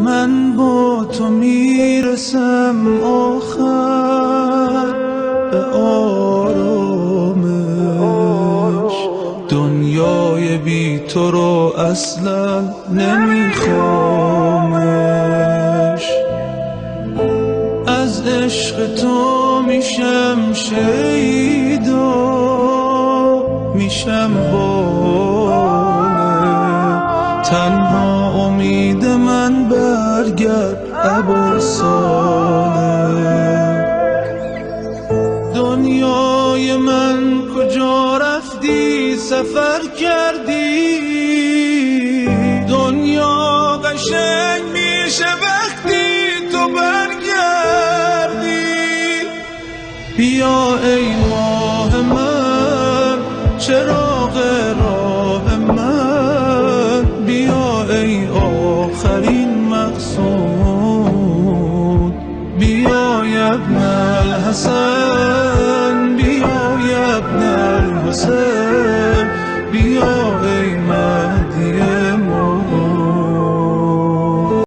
من با تو میرسم آخر به آرامش، دنیای بی تو رو اصلا نمیخوامش. از عشق تو میشم شیدا، میشم بانه، تنها امید من برگرد اباسانه. دنیای من کجا رفتی سفر کردی؟ دنیا قشنگ میشه وقتی تو برگردی. بیا ای ماه من، چراغ راه من، بیا ای آخرین مقصود، بیا ابن الحسن